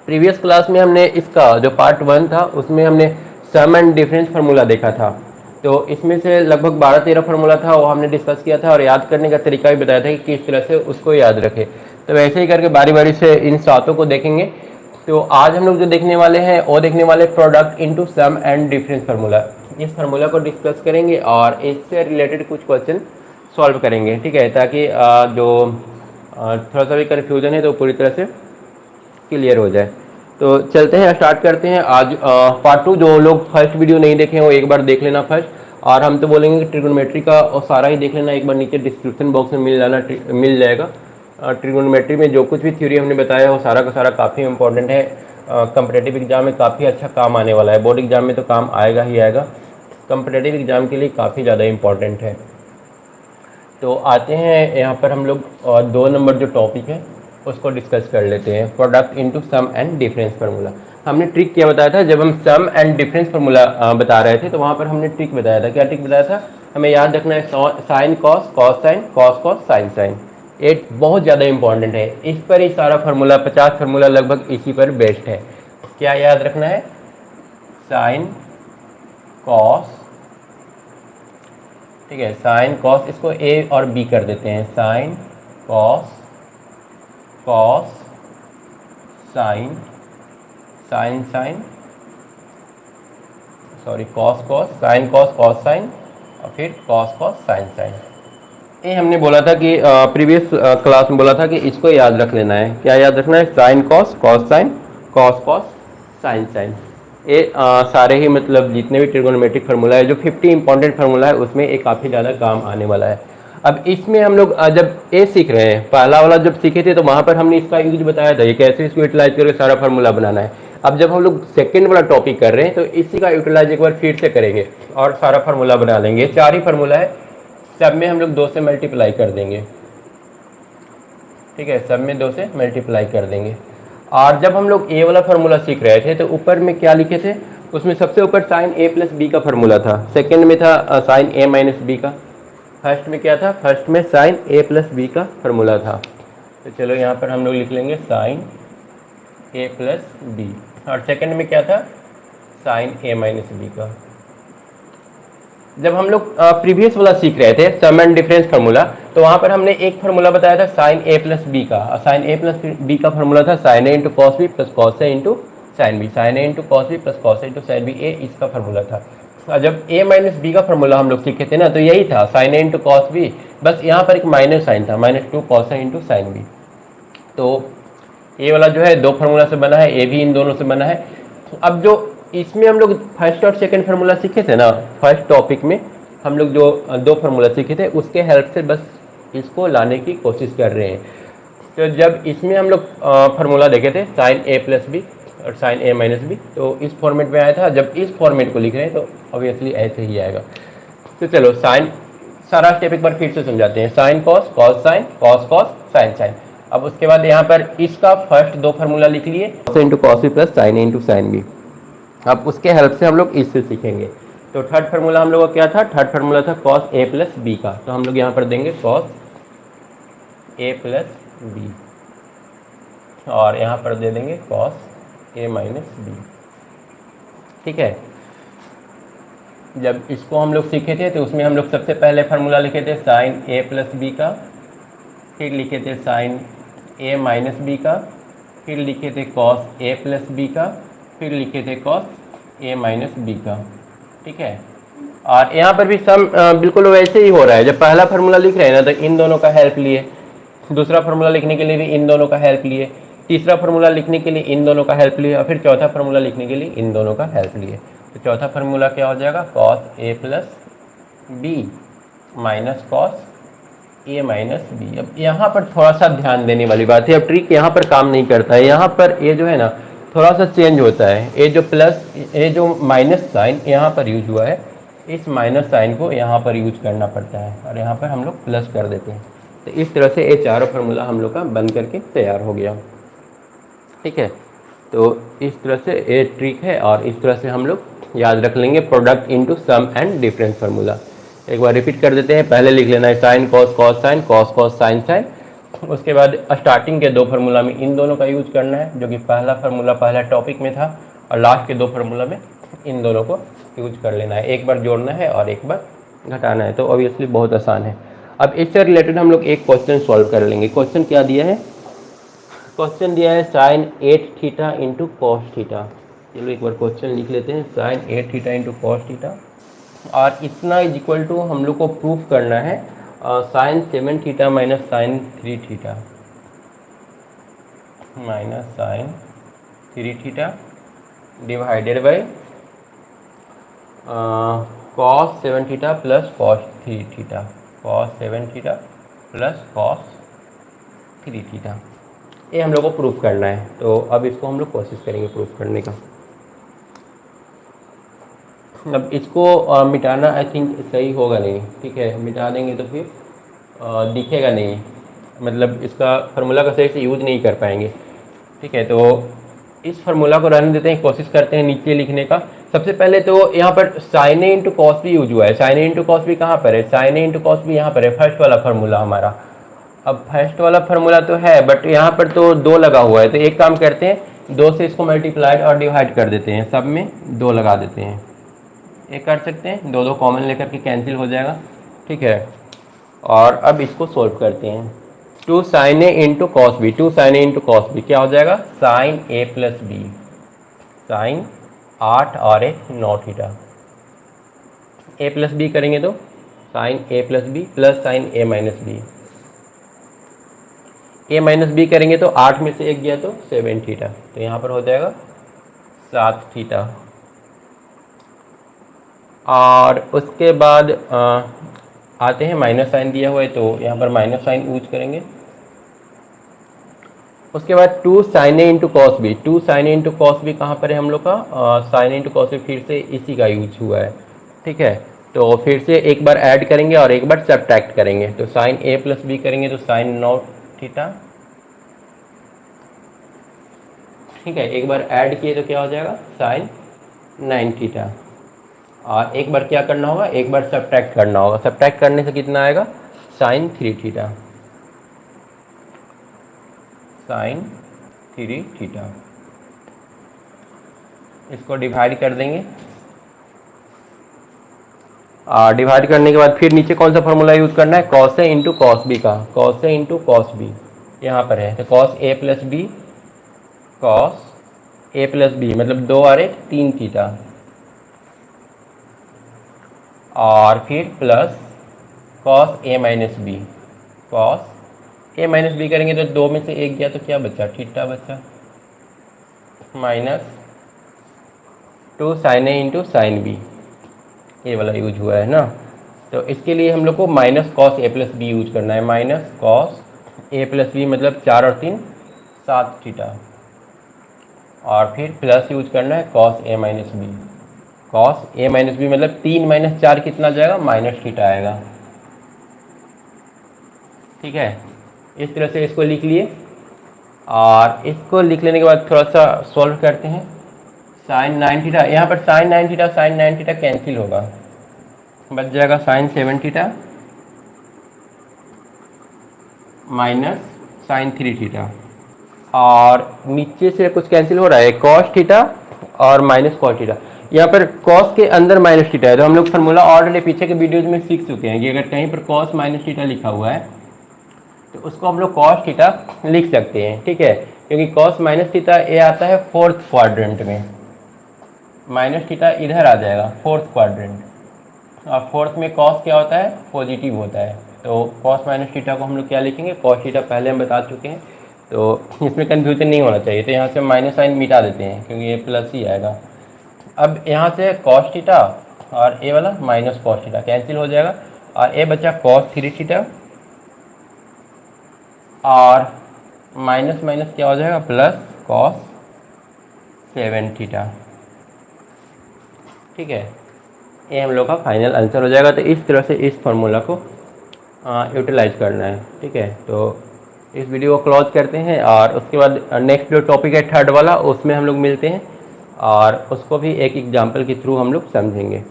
Previous class में हमने इसका जो पार्ट 1 था उसमें हमने सम एंड डिफरेंस फार्मूला देखा था। तो इसमें से लगभग 12-13 फार्मूला था, वो हमने डिस्कस किया था और याद करने का तरीका भी बताया था कि किस तरह से उसको याद रखें। तो वैसे ही करके बारी बारी से इन सातों को देखेंगे। तो आज हम लोग जो देखने वाले हैं वो देखने वाले product into sum and difference formula. इस फार्मूला को डिस्कस करेंगे और इससे रिलेटेड कुछ क्वेश्चन सॉल्व करेंगे, ठीक है, ताकि जो थोड़ा सा भी कन्फ्यूजन है तो पूरी तरह से क्लियर हो जाए। तो चलते हैं, स्टार्ट करते हैं। आज पार्ट 2 जो लोग फर्स्ट वीडियो नहीं देखे हैं वो एक बार देख लेना फर्स्ट। और हम तो बोलेंगे कि ट्रिगोनोमेट्री का और सारा ही देख लेना एक बार, नीचे डिस्क्रिप्शन बॉक्स में मिल जाएगा। ट्रिगोनोमेट्री में जो कुछ भी थ्योरी हमने बताया वो सारा का सारा काफ़ी इंपॉर्टेंट है। कंपटीटिव एग्जाम में काफ़ी अच्छा काम आने वाला है। बोर्ड एग्जाम में तो काम आएगा ही आएगा, कंपटीटिव एग्जाम के लिए काफ़ी ज़्यादा इंपॉर्टेंट है। तो आते हैं यहाँ पर हम लोग 2 नंबर जो टॉपिक है उसको डिस्कस कर लेते हैं, product into sum and difference formula. हमने ट्रिक क्या बताया था, जब हम सम एंड डिफरेंस फार्मूला बता रहे थे तो वहाँ पर हमने ट्रिक बताया था। क्या ट्रिक बताया था, हमें याद रखना है sine cos, cos sine, cos cos, sine sine. ये बहुत ज़्यादा इंपॉर्टेंट है, इस पर ही सारा फार्मूला 50 फार्मूला लगभग इसी पर बेस्ड है। क्या याद रखना है, साइन कॉस, ठीक है, साइन कॉस, इसको ए और बी कर देते हैं, sine cos, cos sine, sine sine, sorry cos cos, sine cos, cos sine और फिर कॉस कॉस, साइन साइन। ये हमने बोला था कि प्रीवियस क्लास में बोला था कि इसको याद रख लेना है। क्या याद रखना है, sine cos, cos sine, cos cos, sine sine. ये सारे ही मतलब जितने भी ट्रिगोनोमेट्रिक फार्मूला है, जो 50 इंपॉर्टेंट फार्मूला है उसमें ये काफ़ी ज़्यादा काम आने वाला है। अब इसमें हम लोग जब ए सीख रहे हैं, पहला वाला जब सीखे थे तो वहाँ पर हमने इसका यूज बताया था, ये कैसे इसको यूटिलाइज करके सारा फार्मूला बनाना है। अब जब हम लोग सेकेंड वाला टॉपिक कर रहे हैं तो इसी का यूटिलाइज एक बार फिर से करेंगे और सारा फार्मूला बना लेंगे। 4 ही फार्मूला है, सब में हम लोग 2 से मल्टीप्लाई कर देंगे, ठीक है, सब में 2 से मल्टीप्लाई कर देंगे। और जब हम लोग ए वाला फार्मूला सीख रहे थे तो ऊपर में क्या लिखे थे, उसमें सबसे ऊपर साइन ए प्लस बी का फार्मूला था, सेकेंड में था साइन ए माइनस बी का, फर्स्ट में क्या था, फर्स्ट में साइन ए प्लस बी का फार्मूला था। तो चलो यहाँ पर हम लोग लिख लेंगे साइन ए प्लस बी, और सेकेंड में क्या था, साइन ए माइनस बी का। जब हम लोग प्रीवियस वाला सीख रहे थे सम एंड डिफरेंस फार्मूला, तो वहाँ पर हमने एक फार्मूला बताया था साइन ए प्लस बी का, और साइन ए प्लस बी का फार्मूला था sine A into cos B plus cos A into sine B, sine A into cos B plus cos A into sine B, A इसका formula था। और जब A minus B का formula हम लोग सीखे थे ना, तो यही था sine A into cos B, बस यहाँ पर एक माइनस साइन था, -2 cos A into sine B. तो ये वाला जो है 2 फार्मूला से बना है, ए भी इन दोनों से बना है। अब जो इसमें हम लोग फर्स्ट और सेकंड फार्मूला सीखे थे ना, फर्स्ट टॉपिक में हम लोग जो 2 फार्मूला सीखे थे उसके हेल्प से बस इसको लाने की कोशिश कर रहे हैं। तो जब इसमें हम लोग फार्मूला देखे थे साइन ए प्लस बी और साइन ए माइनस बी, तो इस फॉर्मेट में आया था। जब इस फॉर्मेट को लिख रहे हैं तो ऑब्वियसली ऐसे ही आएगा। तो चलो साइन, सारा स्टेप एक बार फिर से समझाते हैं, sine cos, cos sine, cos cos, sine sine. अब उसके बाद यहाँ पर इसका फर्स्ट 2 फार्मूला लिख लिए, cos into cos B plus sine A into sine B. अब उसके हेल्प से हम लोग इससे सीखेंगे। तो थर्ड फार्मूला हम लोग का क्या था, थर्ड फार्मूला था कॉस ए प्लस बी का, तो हम लोग यहाँ पर देंगे कॉस ए प्लस बी, और यहाँ पर दे देंगे कॉस ए माइनस बी, ठीक है। जब इसको हम लोग सीखे थे तो उसमें हम लोग सबसे पहले फार्मूला लिखे थे साइन ए प्लस बी का, फिर लिखे थे साइन ए माइनस बी का, फिर लिखे थे कॉस ए प्लस बी का, फिर लिखे थे कॉस ए माइनस बी का, ठीक है। और यहाँ पर भी सम बिल्कुल वैसे ही हो रहा है। जब पहला फार्मूला लिख रहे हैं ना तो इन दोनों का हेल्प लिए, दूसरा फार्मूला लिखने के लिए भी इन दोनों का हेल्प लिए, तीसरा फार्मूला लिखने के लिए इन दोनों का हेल्प लिए, और फिर चौथा फार्मूला लिखने के लिए इन दोनों का हेल्प लिए। तो चौथा फार्मूला क्या हो जाएगा, cos A plus B minus cos A minus B. अब यहाँ पर थोड़ा सा ध्यान देने वाली बात है, अब ट्रिक यहाँ पर काम नहीं करता है। यहाँ पर ये जो है ना थोड़ा सा चेंज होता है, ये जो प्लस, ये जो माइनस साइन यहाँ पर यूज हुआ है, इस माइनस साइन को यहाँ पर यूज करना पड़ता है और यहाँ पर हम लोग प्लस कर देते हैं। तो इस तरह से ये चारों फार्मूला हम लोग का बन करके तैयार हो गया, ठीक है। तो इस तरह से ये ट्रिक है और इस तरह से हम लोग याद रख लेंगे product into sum and difference formula. एक बार रिपीट कर देते हैं, पहले लिख लेना है sine cos, cos sine, cos cos, sine sine, उसके बाद स्टार्टिंग के दो फार्मूला में इन दोनों का यूज करना है, जो कि पहला फार्मूला पहला टॉपिक में था, और लास्ट के दो फार्मूला में इन दोनों को यूज कर लेना है। एक बार जोड़ना है और एक बार घटाना है, तो ऑब्वियसली बहुत आसान है। अब इससे रिलेटेड हम लोग एक क्वेश्चन सॉल्व कर लेंगे। क्वेश्चन क्या दिया है? क्वेश्चन दिया है sine 8 theta into cos theta. चलो एक बार क्वेश्चन लिख लेते हैं, sine 8 theta into cos theta, और इतना इज इक्वल टू हम लोग को प्रूफ करना है sine 7 theta minus sine 3 theta minus sine 3 theta divided by cos 7 theta plus cos 3 theta, cos 7 theta plus cos 3 theta. ये हम लोग को प्रूफ करना है। तो अब इसको हम लोग कोशिश करेंगे प्रूफ करने का। अब इसको मिटाना आई थिंक सही होगा नहीं, ठीक है, मिटा देंगे तो फिर दिखेगा नहीं, मतलब इसका फार्मूला का सही से यूज नहीं कर पाएंगे, ठीक है। तो इस फार्मूला को रहने देते हैं, कोशिश करते हैं नीचे लिखने का। सबसे पहले तो यहाँ पर sine A into cos B use हुआ है। Sine A into cos B कहाँ पर है? Sine A into cos B यहाँ पर है, फर्स्ट वाला फार्मूला हमारा। अब फर्स्ट वाला फार्मूला तो है, बट यहाँ पर तो 2 लगा हुआ है, तो एक काम करते हैं 2 से इसको मल्टीप्लाइड और डिवाइड कर देते हैं, सब में 2 लगा देते हैं। ये कर सकते हैं, 2 2 कॉमन लेकर के कैंसिल हो जाएगा, ठीक है। और अब इसको सोल्व करते हैं। 2 sign A into cos B, 2 sign A into cos B क्या हो जाएगा? Sign A plus B, sign 8 और 1 9 थीटा। ए प्लस बी करेंगे तो sign A plus B plus sine A minus B, A minus B करेंगे तो 8 में से 1 गया तो 7 थीटा, तो यहाँ पर हो जाएगा 7 थीटा। और उसके बाद आते हैं माइनस साइन दिया हुआ है, तो यहाँ पर माइनस साइन यूज करेंगे। उसके बाद 2 sign A into cos B, 2 sign A into cos B कहाँ पर है हम लोग का? Sign A into cos B फिर से इसी का यूज हुआ है, ठीक है। तो फिर से एक बार ऐड करेंगे और एक बार सब्ट्रैक्ट करेंगे, तो साइन ए प्लस बी करेंगे तो साइन 9 थीटा, ठीक है। एक बार ऐड किए तो क्या हो जाएगा? Sine 9 theta. और एक बार क्या करना होगा? एक बार सब्ट्रैक्ट करना होगा। सब्ट्रैक्ट करने से कितना आएगा? Sine 3 theta, sine 3 theta. इसको डिवाइड कर देंगे, और डिवाइड करने के बाद फिर नीचे कौन सा फॉर्मूला यूज करना है? Cos A into cos B का, cos A into cos B यहाँ पर है, तो cos A plus B, cos A plus B मतलब 2 और 1 3 थीटा, और फिर plus cos A minus B, cos A minus B करेंगे तो 2 में से 1 गया तो क्या बचा? थीटा बचा, minus 2 sign A into sine B, ये वाला यूज हुआ है ना। तो इसके लिए हम लोग को minus cos A plus B use करना है, minus cos A plus B मतलब 4 और 3 7 थीटा, और फिर प्लस यूज करना है cos A minus B, cos A minus B मतलब 3 माइनस 4 कितना जाएगा? माइनस थीटा आएगा, ठीक है। इस तरह से इसको लिख लिए, और इसको लिख लेने के बाद थोड़ा सा सॉल्व करते हैं। साइन 9 थीटा, यहाँ पर sine 9 theta sine 9 theta cancel होगा, बच जाएगा sine 7 theta minus sine 3 theta, और नीचे से कुछ कैंसिल हो रहा है, कॉस थीटा और माइनस कॉस थीटा। यहाँ पर कॉस के अंदर माइनस थीटा है, तो हम लोग फार्मूला ऑलरेडी पीछे के वीडियोज में सीख चुके हैं कि अगर कहीं पर कॉस माइनस थीटा लिखा हुआ है तो उसको हम लोग कॉस थीटा लिख सकते हैं, ठीक है। क्योंकि कॉस माइनस थीटा ये आता है 4th क्वाड्रेंट में, माइनस थीटा इधर आ जाएगा 4th क्वाड्रेंट, और 4th में कॉस क्या होता है? पॉजिटिव होता है। तो कॉस माइनस थीटा को हम लोग क्या लिखेंगे? कॉस थीटा पहले हम बता चुके हैं, तो इसमें कन्फ्यूजन नहीं होना चाहिए। तो यहाँ से माइनस साइन मिटा देते हैं क्योंकि ये प्लस ही आएगा। अब यहाँ से कॉस थीटा और ए वाला माइनस कॉस थीटा कैंसिल हो जाएगा, और ए बचा कॉस 3 थीटा, और माइनस माइनस क्या हो जाएगा? प्लस कॉस 7 थीटा, ठीक है। ये हम लोग का फाइनल आंसर हो जाएगा। तो इस तरह से इस फार्मूला को यूटिलाइज करना है, ठीक है। तो इस वीडियो को क्लोज करते हैं, और उसके बाद नेक्स्ट जो टॉपिक है 3rd वाला, उसमें हम लोग मिलते हैं, और उसको भी एक एग्जाम्पल के थ्रू हम लोग समझेंगे।